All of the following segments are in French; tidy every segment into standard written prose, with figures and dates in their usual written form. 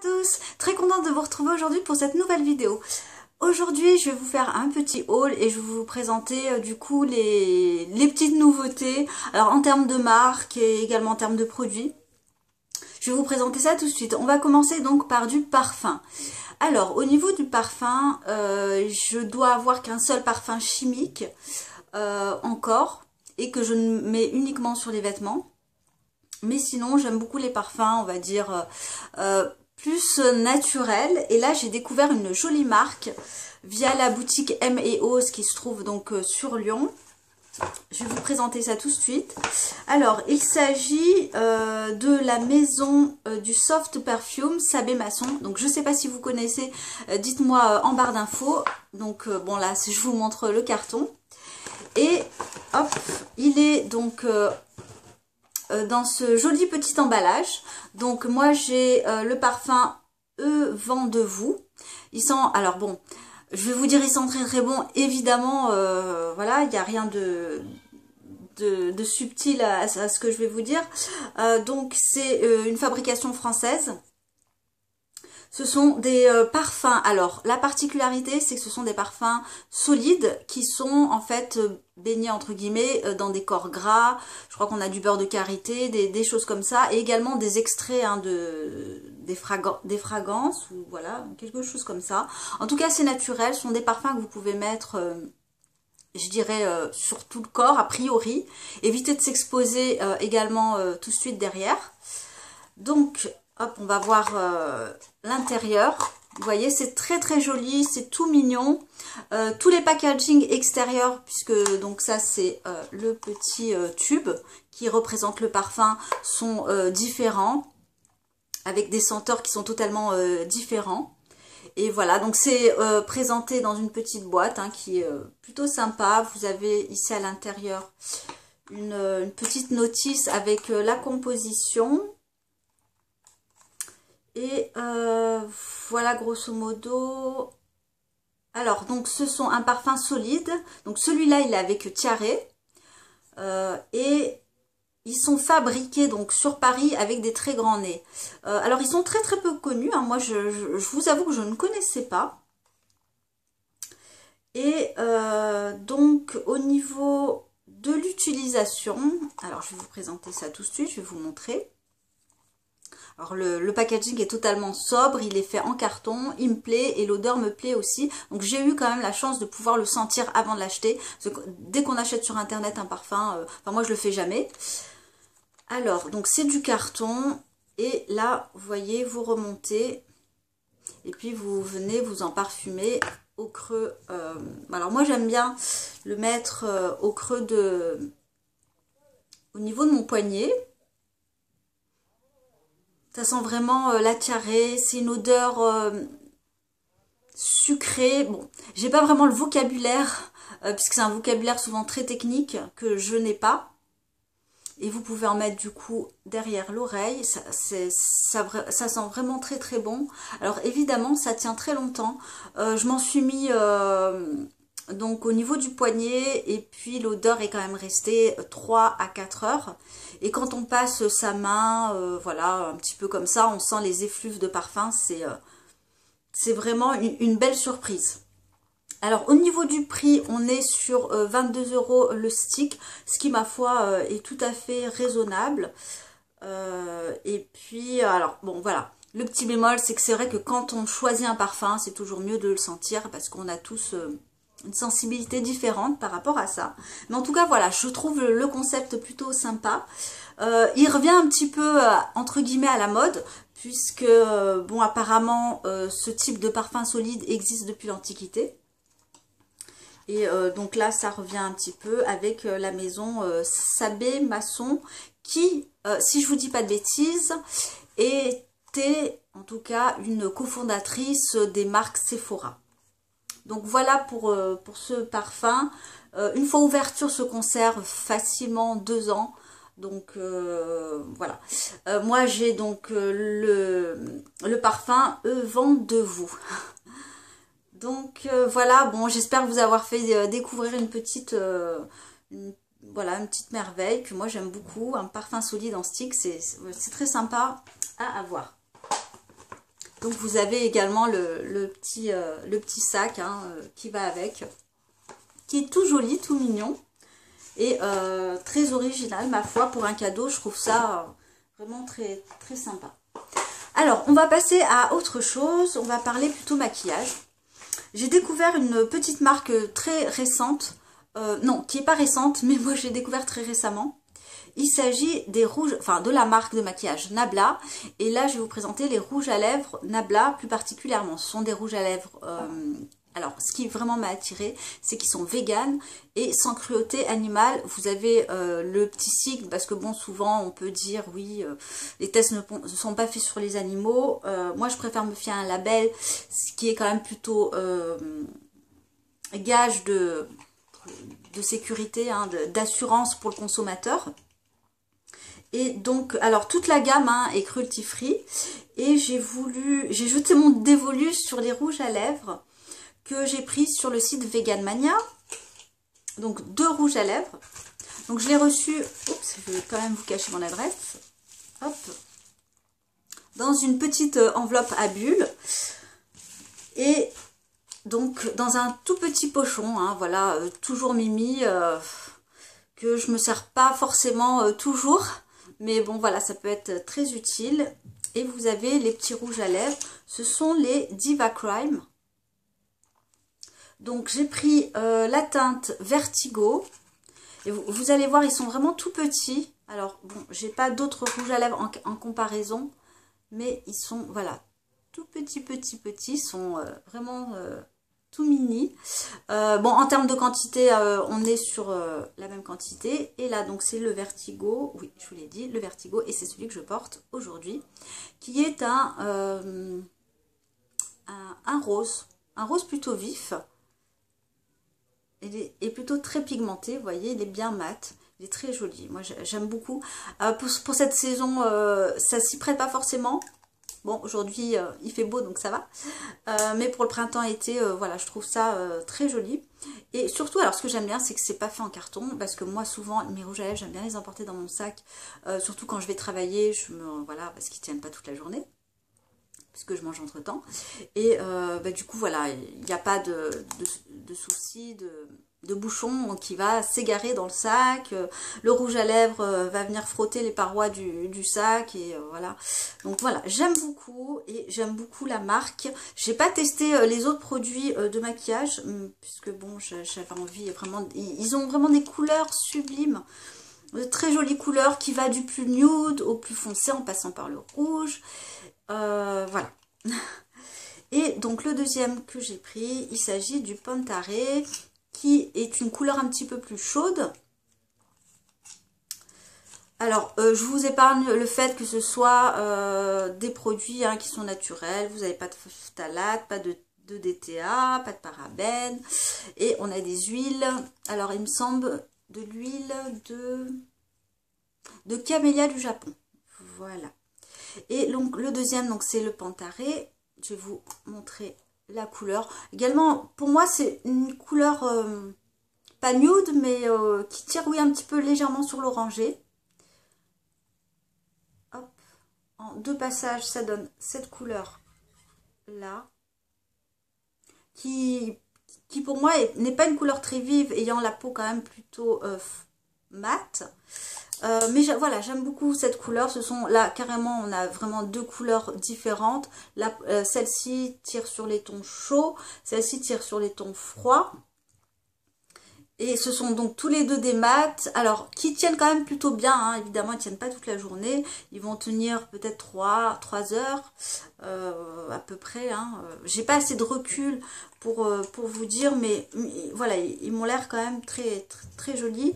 tous, très contente de vous retrouver aujourd'hui pour cette nouvelle vidéo. Aujourd'hui je vais vous faire un petit haul et je vais vous présenter du coup les petites nouveautés, alors en termes de marque et également en termes de produits. Je vais vous présenter ça tout de suite. On va commencer donc par du parfum. Alors au niveau du parfum, je dois avoir qu'un seul parfum chimique encore et que je mets uniquement sur les vêtements. Mais sinon j'aime beaucoup les parfums, on va dire plus naturels. Et là j'ai découvert une jolie marque via la boutique M & Ose qui se trouve donc sur Lyon. Je vais vous présenter ça tout de suite. Alors il s'agit de la maison du soft perfume Sabé Masson. Donc je ne sais pas si vous connaissez, dites-moi en barre d'infos. Donc bon là je vous montre le carton. Et hop, il est donc dans ce joli petit emballage. Donc moi j'ai le parfum Vent de vous. Il sent, alors bon, je vais vous dire, il sent très très bon. Évidemment, voilà, il n'y a rien de subtil à ce que je vais vous dire. Donc c'est une fabrication française. Ce sont des parfums. Alors, la particularité, c'est que ce sont des parfums solides qui sont en fait baignés entre guillemets dans des corps gras. Je crois qu'on a du beurre de karité, des choses comme ça. Et également des extraits hein, des fragrances ou voilà, quelque chose comme ça. En tout cas, c'est naturel. Ce sont des parfums que vous pouvez mettre... je dirais sur tout le corps a priori. Évitez de s'exposer également tout de suite derrière. Donc hop, on va voir l'intérieur. Vous voyez, c'est très très joli, c'est tout mignon. Tous les packaging extérieurs, puisque donc ça c'est le petit tube qui représente le parfum, sont différents, avec des senteurs qui sont totalement différents. Et voilà, donc c'est présenté dans une petite boîte hein, qui est plutôt sympa. Vous avez ici à l'intérieur une petite notice avec la composition. Et voilà grosso modo. Alors donc ce sont un parfum solide. Donc celui-là il est avec Tiare. Et ils sont fabriqués donc sur Paris avec des très grands nez. Alors ils sont très très peu connus. Hein. Moi je vous avoue que je ne connaissais pas. Et donc au niveau de l'utilisation, alors je vais vous présenter ça tout de suite, je vais vous montrer. Alors le packaging est totalement sobre, il est fait en carton, il me plaît et l'odeur me plaît aussi. Donc j'ai eu quand même la chance de pouvoir le sentir avant de l'acheter. Dès qu'on achète sur internet un parfum, enfin moi je le fais jamais. Alors donc c'est du carton et là vous voyez vous remontez et puis vous venez vous en parfumer au creux. Alors moi j'aime bien le mettre au creux au niveau de mon poignet. Ça sent vraiment la Tiare, c'est une odeur sucrée. Bon, j'ai pas vraiment le vocabulaire, puisque c'est un vocabulaire souvent très technique que je n'ai pas. Et vous pouvez en mettre du coup derrière l'oreille, ça sent vraiment très très bon. Alors évidemment ça tient très longtemps, je m'en suis mis donc au niveau du poignet et puis l'odeur est quand même restée 3 à 4 heures. Et quand on passe sa main, voilà, un petit peu comme ça, on sent les effluves de parfum, c'est vraiment une belle surprise. Alors au niveau du prix, on est sur 22 € le stick, ce qui ma foi est tout à fait raisonnable. Et puis alors bon voilà, le petit bémol c'est que c'est vrai que quand on choisit un parfum, c'est toujours mieux de le sentir parce qu'on a tous une sensibilité différente par rapport à ça. Mais en tout cas voilà, je trouve le concept plutôt sympa. Il revient un petit peu entre guillemets à la mode puisque bon apparemment ce type de parfum solide existe depuis l'Antiquité. Et donc là, ça revient un petit peu avec la maison Sabé Masson qui, si je vous dis pas de bêtises, était en tout cas une cofondatrice des marques Sephora. Donc voilà pour ce parfum. Une fois ouverture, se conserve facilement 2 ans. Donc voilà. Moi j'ai donc le parfum Vent de vous. Donc voilà, bon, j'espère vous avoir fait découvrir une petite voilà, une petite merveille que moi j'aime beaucoup. Un parfum solide en stick, c'est très sympa à avoir. Donc vous avez également le petit sac hein, qui va avec, qui est tout joli, tout mignon et très original ma foi pour un cadeau. Je trouve ça vraiment très très sympa. Alors on va passer à autre chose, on va parler plutôt maquillage. J'ai découvert une petite marque très récente, non qui n'est pas récente mais moi j'ai découvert très récemment. Il s'agit des rouges, enfin de la marque de maquillage Nabla. Et là, je vais vous présenter les rouges à lèvres Nabla plus particulièrement. Ce sont des rouges à lèvres... alors, ce qui vraiment m'a attiré, c'est qu'ils sont véganes et sans cruauté animale. Vous avez le petit sigle, parce que bon, souvent, on peut dire, oui, les tests ne sont pas faits sur les animaux. Moi, je préfère me fier à un label, ce qui est quand même plutôt gage de sécurité, hein, d'assurance pour le consommateur. Et donc, alors toute la gamme hein, est cruelty free. Et j'ai jeté mon dévolu sur les rouges à lèvres que j'ai pris sur le site Vegan Mania. Donc 2 rouges à lèvres. Donc je l'ai reçu, oups, je vais quand même vous cacher mon adresse. Hop. Dans une petite enveloppe à bulles. Et donc dans un tout petit pochon, hein, voilà, toujours Mimi, que je me sers pas forcément toujours. Mais bon, voilà, ça peut être très utile. Et vous avez les petits rouges à lèvres. Ce sont les Diva Crime. Donc, j'ai pris la teinte Vertigo. Et vous allez voir, ils sont vraiment tout petits. Alors, bon, j'ai pas d'autres rouges à lèvres en comparaison. Mais ils sont, voilà, tout petits. Ils sont vraiment... tout mini. Bon, en termes de quantité, on est sur la même quantité. Et là, donc, c'est le Vertigo. Oui, je vous l'ai dit, le Vertigo. Et c'est celui que je porte aujourd'hui. Qui est un rose. Un rose plutôt vif. Il est plutôt très pigmenté. Vous voyez, il est bien mat. Il est très joli. Moi, j'aime beaucoup. Pour cette saison, ça s'y prête pas forcément. Bon, aujourd'hui, il fait beau, donc ça va. Mais pour le printemps-été, voilà, je trouve ça très joli. Et surtout, alors, ce que j'aime bien, c'est que c'est pas fait en carton. Parce que moi, souvent, mes rouges à lèvres, j'aime bien les emporter dans mon sac. Surtout quand je vais travailler, voilà, parce qu'ils tiennent pas toute la journée. Puisque je mange entre-temps. Et du coup, voilà, il n'y a pas de souci, de bouchon qui va s'égarer dans le sac. Le rouge à lèvres va venir frotter les parois du sac. Et voilà. Donc voilà, j'aime beaucoup. Et j'aime beaucoup la marque. J'ai pas testé les autres produits de maquillage. Puisque bon, j'avais envie vraiment... Ils ont vraiment des couleurs sublimes. De très jolies couleurs qui va du plus nude au plus foncé en passant par le rouge. Voilà. Et donc le deuxième que j'ai pris, il s'agit du Pantare, qui est une couleur un petit peu plus chaude. Alors, je vous épargne le fait que ce soit des produits hein, qui sont naturels. Vous n'avez pas de phtalate, pas de DTA, pas de parabènes. Et on a des huiles. Alors, il me semble de l'huile de camélia du Japon. Voilà. Et donc le deuxième, donc c'est le Pantare. Je vais vous montrer la couleur. Également, pour moi, c'est une couleur pas nude, mais qui tire oui un petit peu légèrement sur l'orangé. Hop, en 2 passages, ça donne cette couleur là, qui pour moi n'est pas une couleur très vive, ayant la peau quand même plutôt mate. Mais voilà, j'aime beaucoup cette couleur. Ce sont là carrément, on a vraiment 2 couleurs différentes. Celle-ci tire sur les tons chauds, celle-ci tire sur les tons froids. Et ce sont donc tous les deux des mats, alors qui tiennent quand même plutôt bien, hein. Évidemment ils ne tiennent pas toute la journée, ils vont tenir peut-être 3 heures à peu près, hein. J'ai pas assez de recul pour vous dire, mais voilà, ils m'ont l'air quand même très, très, très jolis.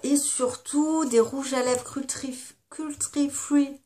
Et surtout des rouges à lèvres cruelty free,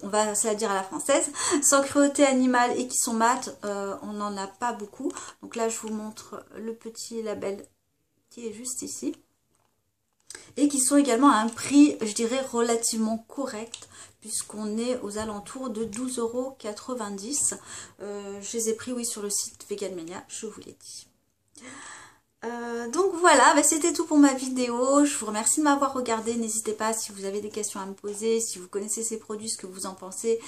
on va se la dire à la française, sans cruauté animale et qui sont mates, on n'en a pas beaucoup. Donc là je vous montre le petit label qui est juste ici. Et qui sont également à un prix, je dirais, relativement correct, puisqu'on est aux alentours de 12,90 €. Je les ai pris, oui, sur le site Vegan Mania, je vous l'ai dit. Donc voilà, bah, c'était tout pour ma vidéo. Je vous remercie de m'avoir regardé. N'hésitez pas si vous avez des questions à me poser, si vous connaissez ces produits, ce que vous en pensez.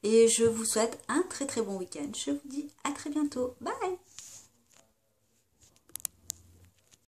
Et je vous souhaite un très très bon week-end. Je vous dis à très bientôt. Bye!